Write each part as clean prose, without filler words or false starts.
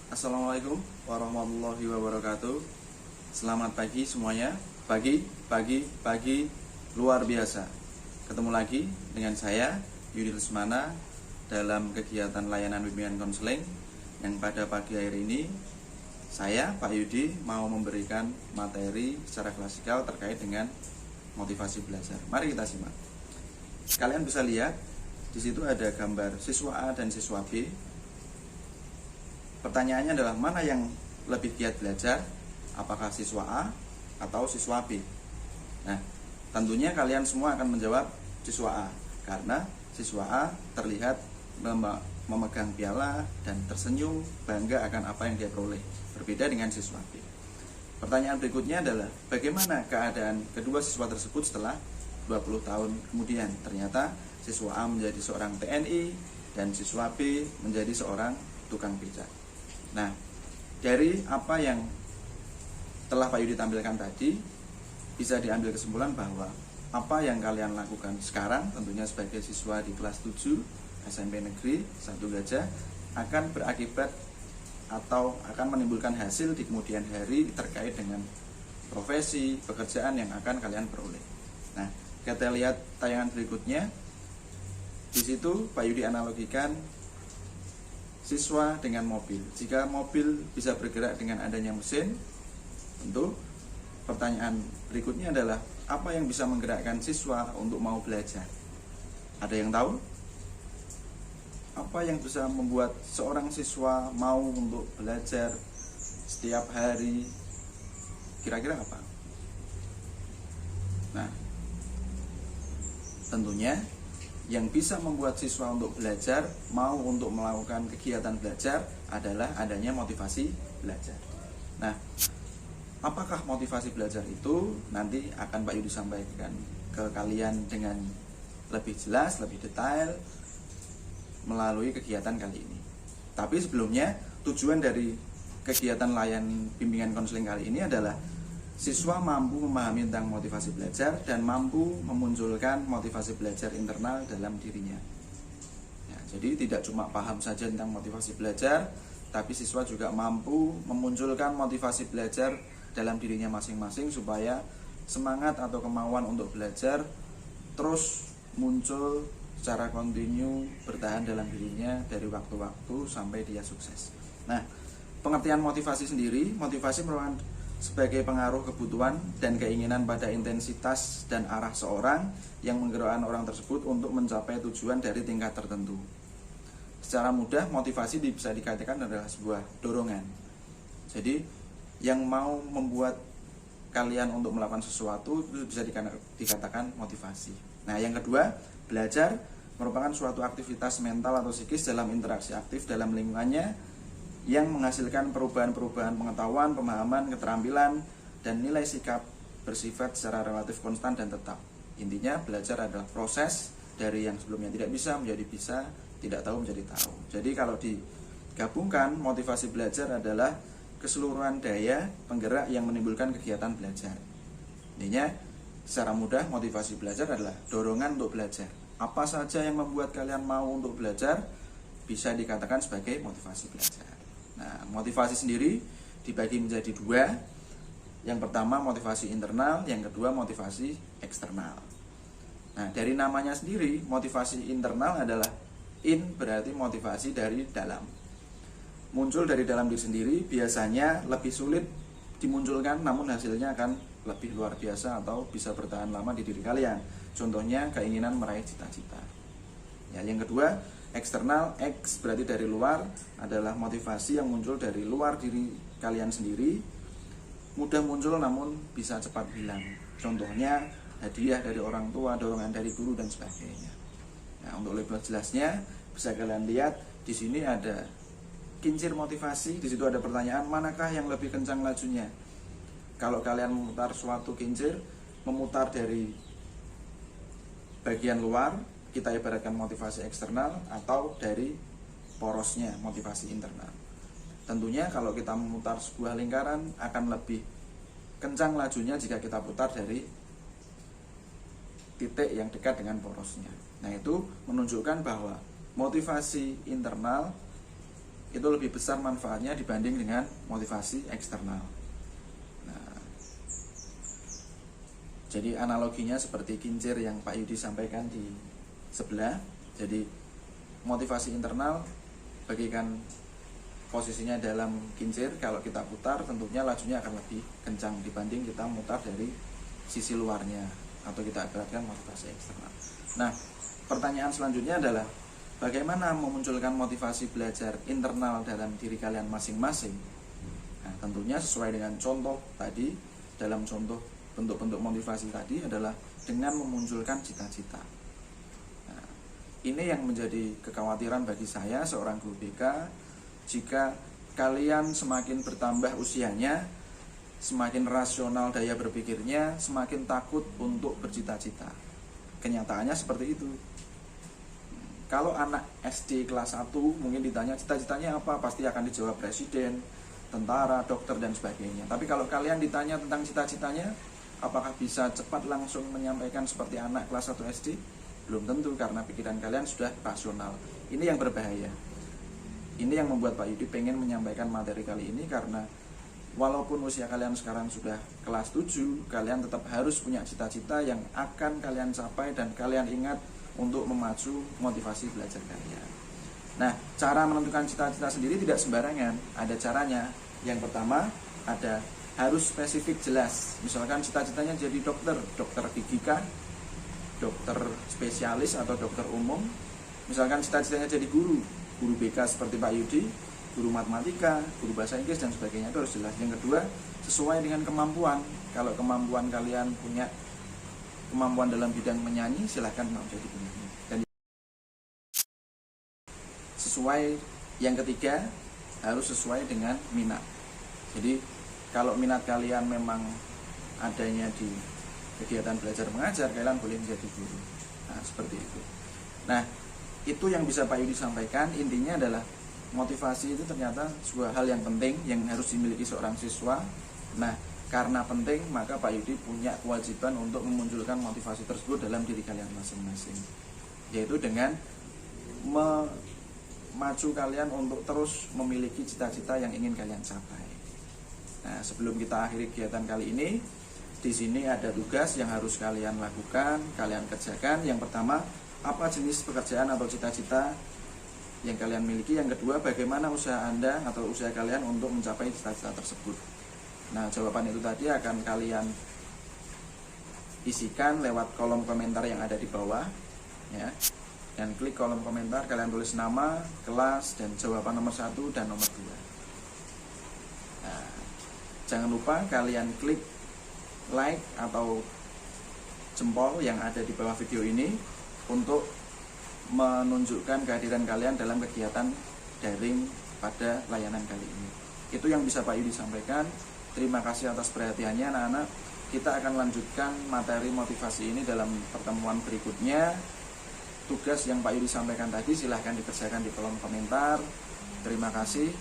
Assalamualaikum warahmatullahi wabarakatuh. Selamat pagi semuanya. Pagi luar biasa. Ketemu lagi dengan saya Yudi Lesmana dalam kegiatan layanan bimbingan konseling yang pada pagi hari ini saya Pak Yudi mau memberikan materi secara klasikal terkait dengan motivasi belajar. Mari kita simak. Kalian bisa lihat di situ ada gambar siswa A dan siswa B. Pertanyaannya adalah mana yang lebih giat belajar, apakah siswa A atau siswa B? Nah, tentunya kalian semua akan menjawab siswa A, karena siswa A terlihat memegang piala dan tersenyum bangga akan apa yang dia peroleh, berbeda dengan siswa B. Pertanyaan berikutnya adalah bagaimana keadaan kedua siswa tersebut setelah 20 tahun kemudian? Ternyata siswa A menjadi seorang TNI dan siswa B menjadi seorang tukang becak. Nah, dari apa yang telah Pak Yudi tampilkan tadi, bisa diambil kesimpulan bahwa apa yang kalian lakukan sekarang, tentunya sebagai siswa di kelas 7 SMP Negeri 1 Gajah, akan berakibat atau akan menimbulkan hasil di kemudian hari terkait dengan profesi, pekerjaan yang akan kalian peroleh. Nah, kita lihat tayangan berikutnya. Di situ Pak Yudi analogikan siswa dengan mobil. Jika mobil bisa bergerak dengan adanya mesin, tentu pertanyaan berikutnya adalah apa yang bisa menggerakkan siswa untuk mau belajar? Ada yang tahu? Apa yang bisa membuat seorang siswa mau untuk belajar setiap hari? Kira-kira apa? Nah, tentunya yang bisa membuat siswa untuk belajar, mau untuk melakukan kegiatan belajar adalah adanya motivasi belajar. Nah, apakah motivasi belajar itu? Nanti akan Pak Yudi sampaikan ke kalian dengan lebih jelas, lebih detail melalui kegiatan kali ini. Tapi sebelumnya, tujuan dari kegiatan layan bimbingan konseling kali ini adalah siswa mampu memahami tentang motivasi belajar dan mampu memunculkan motivasi belajar internal dalam dirinya. Ya, jadi tidak cuma paham saja tentang motivasi belajar, tapi siswa juga mampu memunculkan motivasi belajar dalam dirinya masing-masing supaya semangat atau kemauan untuk belajar terus muncul secara kontinu, bertahan dalam dirinya dari waktu-waktu sampai dia sukses. Nah, pengertian motivasi sendiri, motivasi merupakan sebagai pengaruh kebutuhan dan keinginan pada intensitas dan arah seorang yang menggerakkan orang tersebut untuk mencapai tujuan dari tingkat tertentu. Secara mudah, motivasi bisa dikatakan adalah sebuah dorongan. Jadi, yang mau membuat kalian untuk melakukan sesuatu itu bisa dikatakan motivasi. Nah, yang kedua, belajar merupakan suatu aktivitas mental atau psikis dalam interaksi aktif dalam lingkungannya yang menghasilkan perubahan-perubahan pengetahuan, pemahaman, keterampilan, dan nilai sikap bersifat secara relatif konstan dan tetap. Intinya belajar adalah proses dari yang sebelumnya tidak bisa menjadi bisa, tidak tahu menjadi tahu. Jadi kalau digabungkan, motivasi belajar adalah keseluruhan daya penggerak yang menimbulkan kegiatan belajar. Intinya secara mudah motivasi belajar adalah dorongan untuk belajar. Apa saja yang membuat kalian mau untuk belajar bisa dikatakan sebagai motivasi belajar. Nah, motivasi sendiri dibagi menjadi dua. Yang pertama motivasi internal, yang kedua motivasi eksternal. Nah, dari namanya sendiri, motivasi internal adalah in berarti motivasi dari dalam. Muncul dari dalam diri sendiri, biasanya lebih sulit dimunculkan, namun hasilnya akan lebih luar biasa atau bisa bertahan lama di diri kalian. Contohnya keinginan meraih cita-cita. Ya, yang kedua eksternal, X berarti dari luar, adalah motivasi yang muncul dari luar diri kalian sendiri, mudah muncul namun bisa cepat hilang. Contohnya hadiah dari orang tua, dorongan dari guru dan sebagainya. Nah, untuk lebih jelasnya bisa kalian lihat di sini ada kincir motivasi. Di situ ada pertanyaan, manakah yang lebih kencang lajunya? Kalau kalian memutar suatu kincir, memutar dari bagian luar, kita ibaratkan motivasi eksternal, atau dari porosnya motivasi internal. Tentunya kalau kita memutar sebuah lingkaran akan lebih kencang lajunya jika kita putar dari titik yang dekat dengan porosnya. Nah, itu menunjukkan bahwa motivasi internal itu lebih besar manfaatnya dibanding dengan motivasi eksternal. Nah, jadi analoginya seperti kincir yang Pak Yudi sampaikan di sebelah. Jadi motivasi internal bagikan posisinya dalam kincir, kalau kita putar tentunya lajunya akan lebih kencang dibanding kita mutar dari sisi luarnya, atau kita ibaratkan motivasi eksternal. Nah, pertanyaan selanjutnya adalah bagaimana memunculkan motivasi belajar internal dalam diri kalian masing-masing? Nah, tentunya sesuai dengan contoh tadi, dalam contoh bentuk-bentuk motivasi tadi adalah dengan memunculkan cita-cita. Nah, ini yang menjadi kekhawatiran bagi saya seorang guru BK. Jika kalian semakin bertambah usianya, semakin rasional daya berpikirnya, semakin takut untuk bercita-cita. Kenyataannya seperti itu. Kalau anak SD kelas 1 mungkin ditanya cita-citanya apa, pasti akan dijawab presiden, tentara, dokter, dan sebagainya. Tapi kalau kalian ditanya tentang cita-citanya, apakah bisa cepat langsung menyampaikan seperti anak kelas 1 SD? Belum tentu, karena pikiran kalian sudah rasional. Ini yang berbahaya. Ini yang membuat Pak Yudi pengen menyampaikan materi kali ini, karena walaupun usia kalian sekarang sudah kelas 7, kalian tetap harus punya cita-cita yang akan kalian capai dan kalian ingat untuk memacu motivasi belajar kalian. Nah, cara menentukan cita-cita sendiri tidak sembarangan, ada caranya. Yang pertama, ada harus spesifik jelas. Misalkan cita-citanya jadi dokter gigi kah, dokter spesialis atau dokter umum. Misalkan cita-citanya jadi guru BK seperti Pak Yudi, guru matematika, guru bahasa Inggris, dan sebagainya, itu harus jelas. Yang kedua, sesuai dengan kemampuan. Kalau kemampuan kalian punya kemampuan dalam bidang menyanyi, silahkan mau jadi penyanyi. Dan sesuai, yang ketiga, harus sesuai dengan minat. Jadi kalau minat kalian memang adanya di kegiatan belajar mengajar, kalian boleh menjadi guru. Nah, seperti itu. Nah, itu yang bisa Pak Yudi sampaikan. Intinya adalah motivasi itu ternyata sebuah hal yang penting yang harus dimiliki seorang siswa. Nah, karena penting, maka Pak Yudi punya kewajiban untuk memunculkan motivasi tersebut dalam diri kalian masing-masing, yaitu dengan memacu kalian untuk terus memiliki cita-cita yang ingin kalian capai. Nah, sebelum kita akhiri kegiatan kali ini, di sini ada tugas yang harus kalian lakukan, kalian kerjakan. Yang pertama, apa jenis pekerjaan atau cita-cita yang kalian miliki. Yang kedua, bagaimana usaha Anda atau usaha kalian untuk mencapai cita-cita tersebut. Nah, jawaban itu tadi akan kalian isikan lewat kolom komentar yang ada di bawah, ya. Dan klik kolom komentar, kalian tulis nama, kelas, dan jawaban nomor 1 dan nomor 2. Nah, jangan lupa kalian klik like atau jempol yang ada di bawah video ini untuk menunjukkan kehadiran kalian dalam kegiatan daring pada layanan kali ini. Itu yang bisa Pak Yudi sampaikan. Terima kasih atas perhatiannya anak-anak. Kita akan lanjutkan materi motivasi ini dalam pertemuan berikutnya. Tugas yang Pak Yudi sampaikan tadi silahkan dikerjakan di kolom komentar. Terima kasih.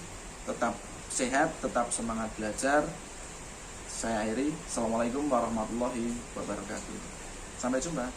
Tetap sehat, tetap semangat belajar. Saya akhiri. Assalamualaikum warahmatullahi wabarakatuh. Sampai jumpa.